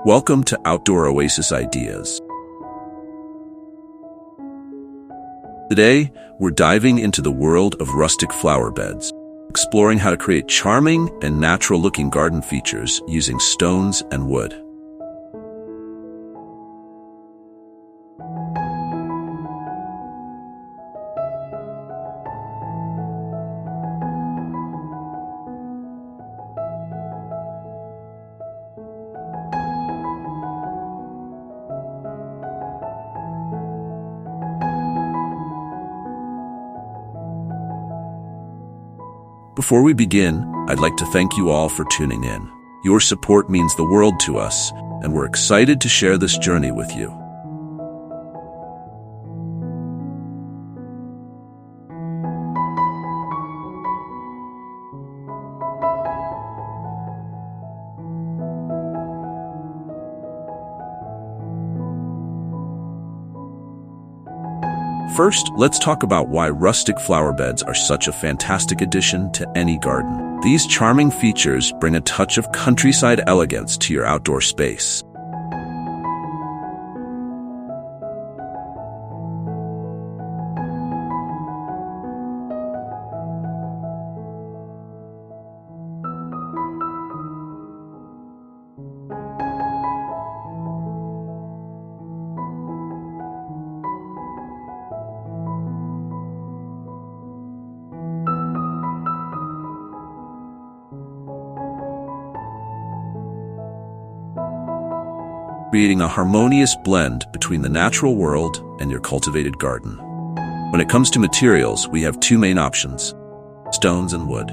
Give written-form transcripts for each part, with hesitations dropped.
Welcome to Outdoor Oasis Ideas. Today, we're diving into the world of rustic flower beds, exploring how to create charming and natural-looking garden features using stones and wood. Before we begin, I'd like to thank you all for tuning in. Your support means the world to us, and we're excited to share this journey with you. First, let's talk about why rustic flower beds are such a fantastic addition to any garden. These charming features bring a touch of countryside elegance to your outdoor space. Creating a harmonious blend between the natural world and your cultivated garden. When it comes to materials, we have two main options: stones and wood.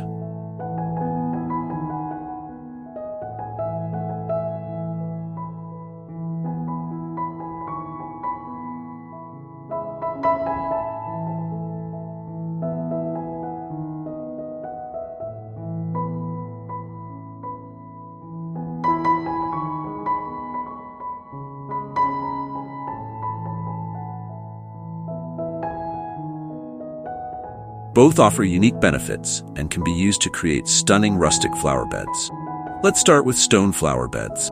Both offer unique benefits and can be used to create stunning rustic flower beds. Let's start with stone flower beds.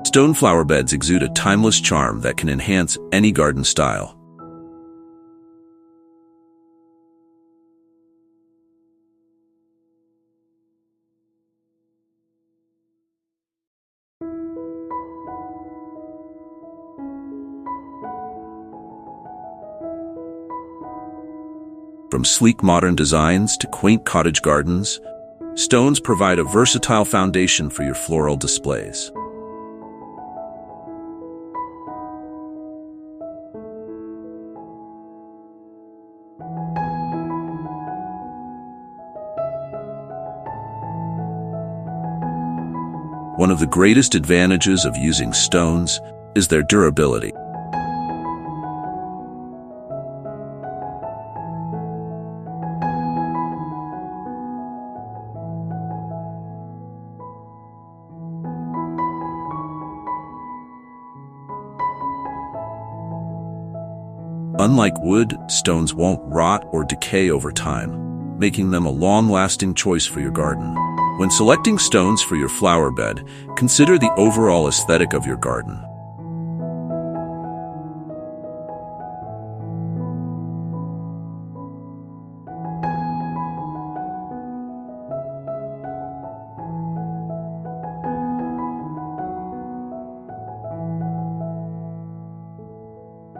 Stone flower beds exude a timeless charm that can enhance any garden style. From sleek modern designs to quaint cottage gardens, stones provide a versatile foundation for your floral displays. One of the greatest advantages of using stones is their durability. Unlike wood, stones won't rot or decay over time, making them a long-lasting choice for your garden. When selecting stones for your flower bed, consider the overall aesthetic of your garden.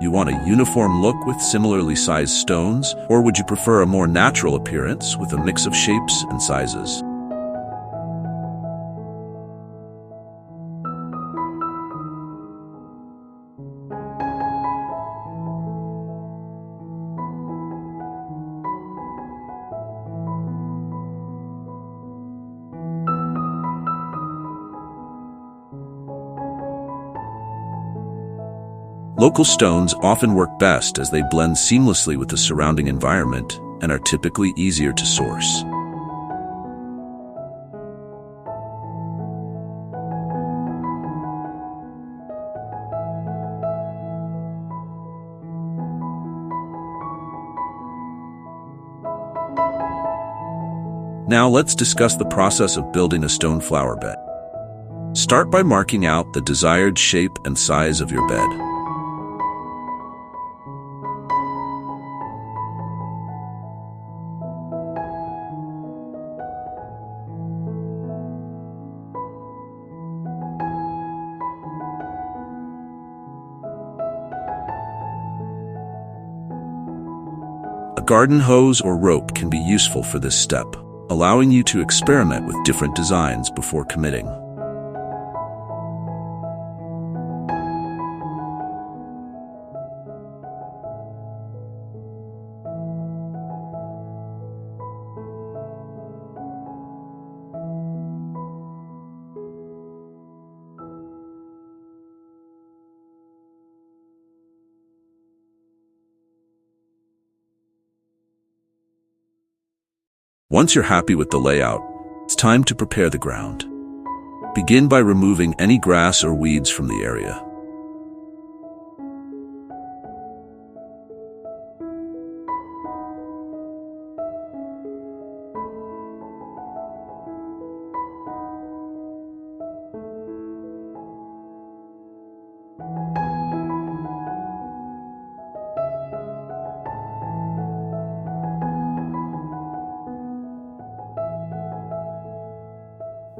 You want a uniform look with similarly sized stones, or would you prefer a more natural appearance with a mix of shapes and sizes? Local stones often work best as they blend seamlessly with the surrounding environment, and are typically easier to source. Now let's discuss the process of building a stone flower bed. Start by marking out the desired shape and size of your bed. A garden hose or rope can be useful for this step, allowing you to experiment with different designs before committing. Once you're happy with the layout, it's time to prepare the ground. Begin by removing any grass or weeds from the area.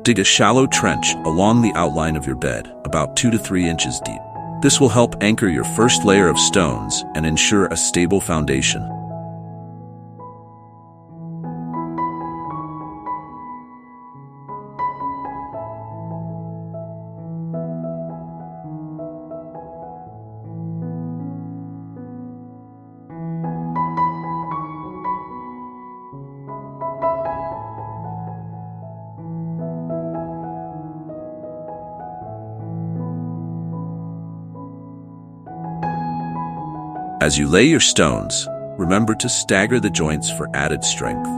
Dig a shallow trench along the outline of your bed, about 2 to 3 inches deep. This will help anchor your first layer of stones and ensure a stable foundation. As you lay your stones, remember to stagger the joints for added strength.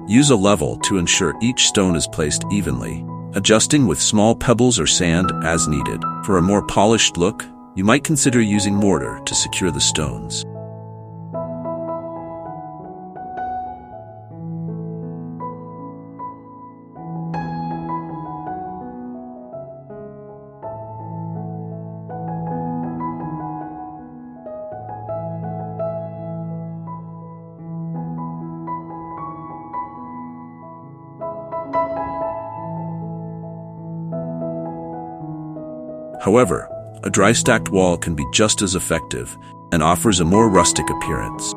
Use a level to ensure each stone is placed evenly, adjusting with small pebbles or sand as needed. For a more polished look, you might consider using mortar to secure the stones. However, a dry stacked wall can be just as effective and offers a more rustic appearance.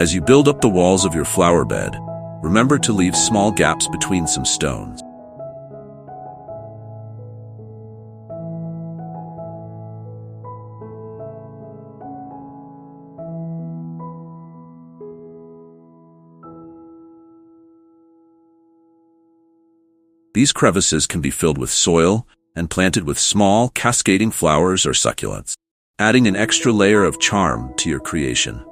As you build up the walls of your flower bed, remember to leave small gaps between some stones. These crevices can be filled with soil and planted with small, cascading flowers or succulents, adding an extra layer of charm to your creation.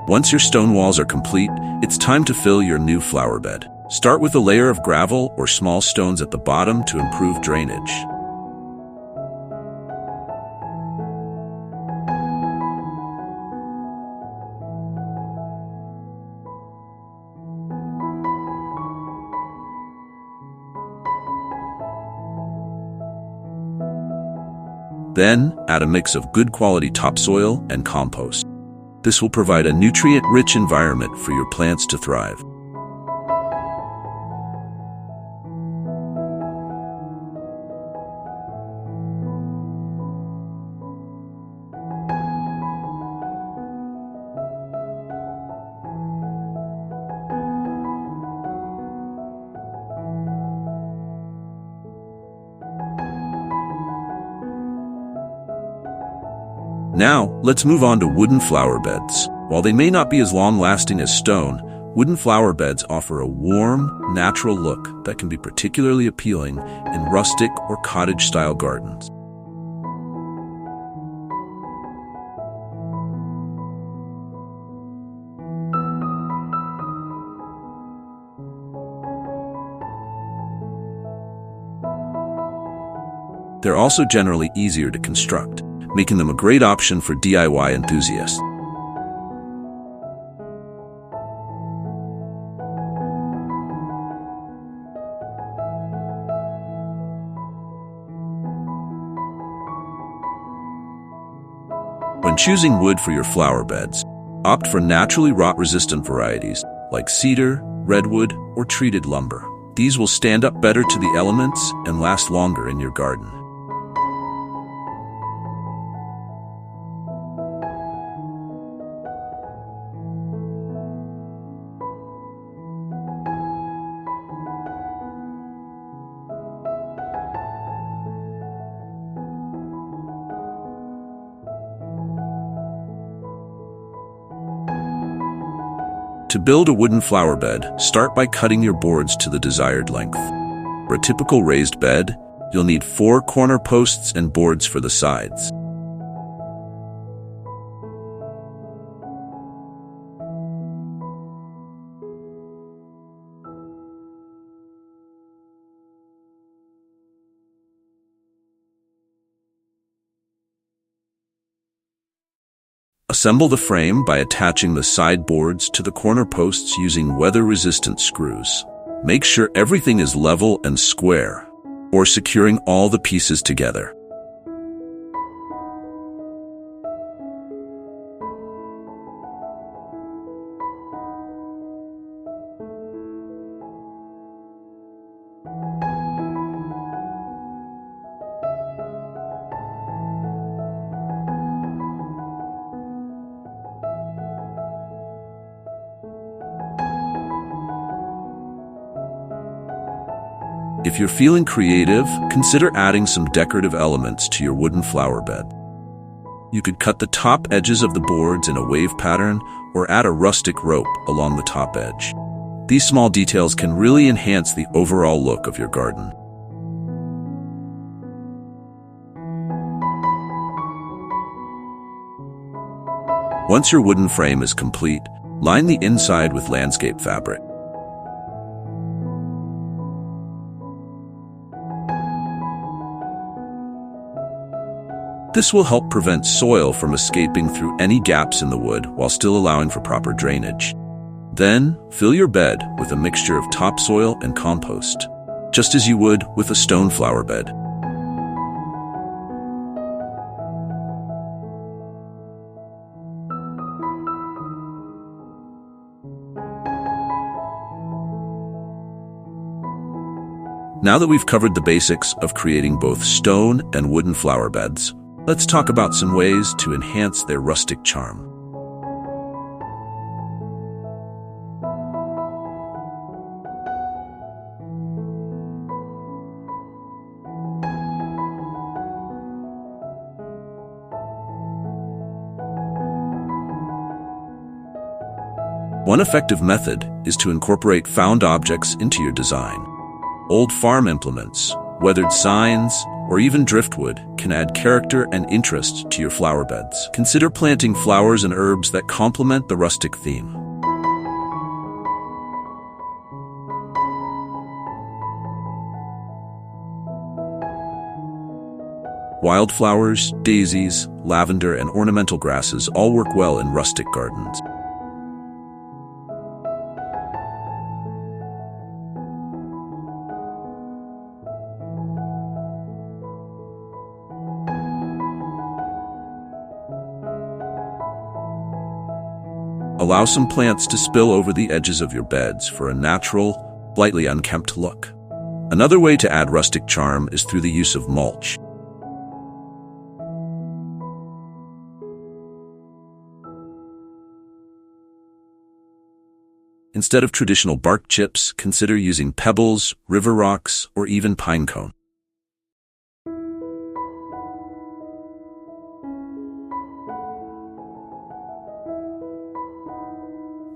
Once your stone walls are complete, it's time to fill your new flower bed. Start with a layer of gravel or small stones at the bottom to improve drainage. Then, add a mix of good quality topsoil and compost. This will provide a nutrient-rich environment for your plants to thrive. Now, let's move on to wooden flower beds. While they may not be as long-lasting as stone, wooden flower beds offer a warm, natural look that can be particularly appealing in rustic or cottage-style gardens. They're also generally easier to construct, making them a great option for DIY enthusiasts. When choosing wood for your flower beds, opt for naturally rot-resistant varieties like cedar, redwood, or treated lumber. These will stand up better to the elements and last longer in your garden. To build a wooden flower bed, start by cutting your boards to the desired length. For a typical raised bed, you'll need 4 corner posts and boards for the sides. Assemble the frame by attaching the side boards to the corner posts using weather-resistant screws. Make sure everything is level and square, or securing all the pieces together. If you're feeling creative, consider adding some decorative elements to your wooden flower bed. You could cut the top edges of the boards in a wave pattern or add a rustic rope along the top edge. These small details can really enhance the overall look of your garden. Once your wooden frame is complete, line the inside with landscape fabric. This will help prevent soil from escaping through any gaps in the wood while still allowing for proper drainage. Then, fill your bed with a mixture of topsoil and compost, just as you would with a stone flower bed. Now that we've covered the basics of creating both stone and wooden flower beds, let's talk about some ways to enhance their rustic charm. One effective method is to incorporate found objects into your design. Old farm implements, weathered signs, or even driftwood can add character and interest to your flower beds. Consider planting flowers and herbs that complement the rustic theme. Wildflowers, daisies, lavender, and ornamental grasses all work well in rustic gardens. Allow some plants to spill over the edges of your beds for a natural, slightly unkempt look. Another way to add rustic charm is through the use of mulch. Instead of traditional bark chips, consider using pebbles, river rocks, or even pine cone.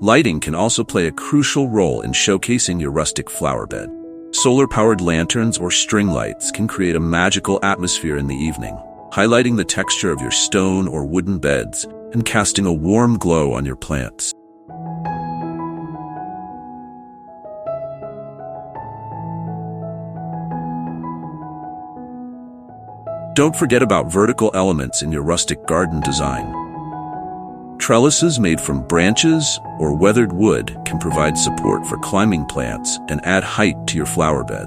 Lighting can also play a crucial role in showcasing your rustic flower bed. Solar-powered lanterns or string lights can create a magical atmosphere in the evening, highlighting the texture of your stone or wooden beds and casting a warm glow on your plants. Don't forget about vertical elements in your rustic garden design. Trellises made from branches or weathered wood can provide support for climbing plants and add height to your flower bed.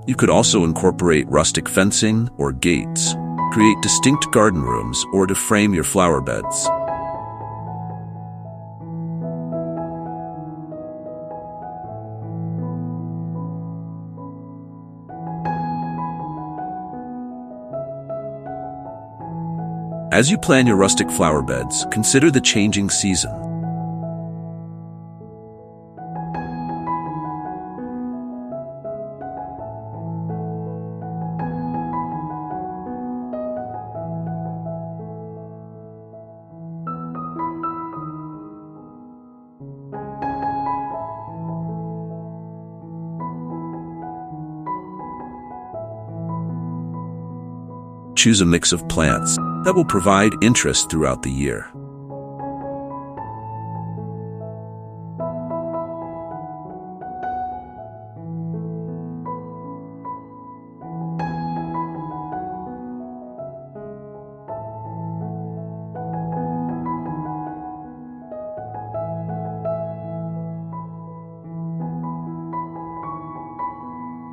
You could also incorporate rustic fencing or gates, create distinct garden rooms, or to frame your flower beds. As you plan your rustic flower beds, consider the changing season. Choose a mix of plants that will provide interest throughout the year.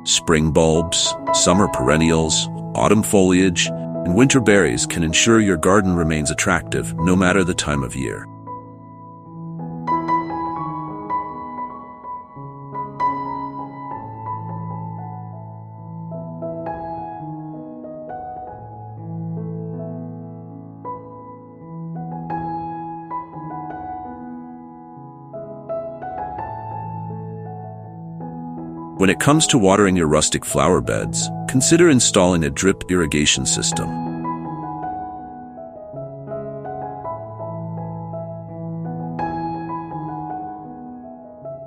Spring bulbs, summer perennials, autumn foliage, and winter berries can ensure your garden remains attractive no matter the time of year. When it comes to watering your rustic flower beds, consider installing a drip irrigation system.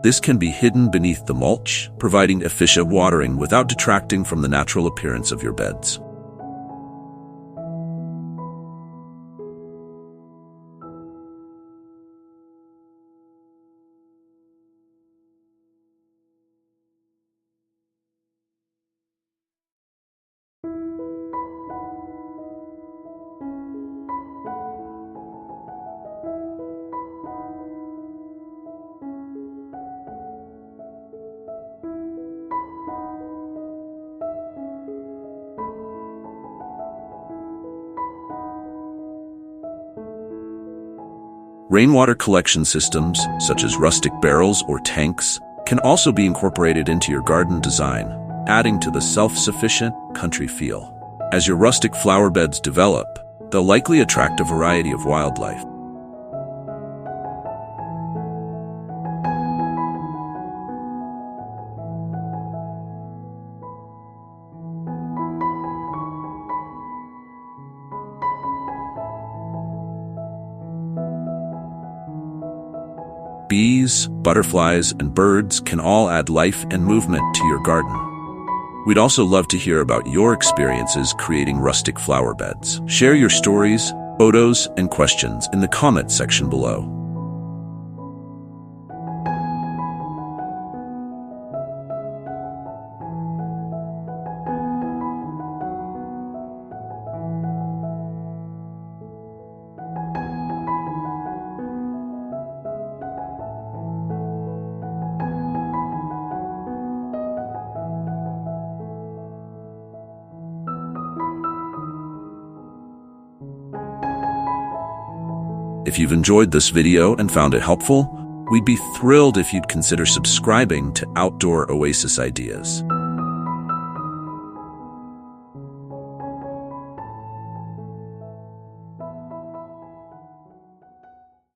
This can be hidden beneath the mulch, providing efficient watering without detracting from the natural appearance of your beds. Rainwater collection systems, such as rustic barrels or tanks, can also be incorporated into your garden design, adding to the self-sufficient country feel. As your rustic flower beds develop, they'll likely attract a variety of wildlife. Bees, butterflies, and birds can all add life and movement to your garden. We'd also love to hear about your experiences creating rustic flower beds. Share your stories, photos, and questions in the comment section below. If you've enjoyed this video and found it helpful, we'd be thrilled if you'd consider subscribing to Outdoor Oasis Ideas.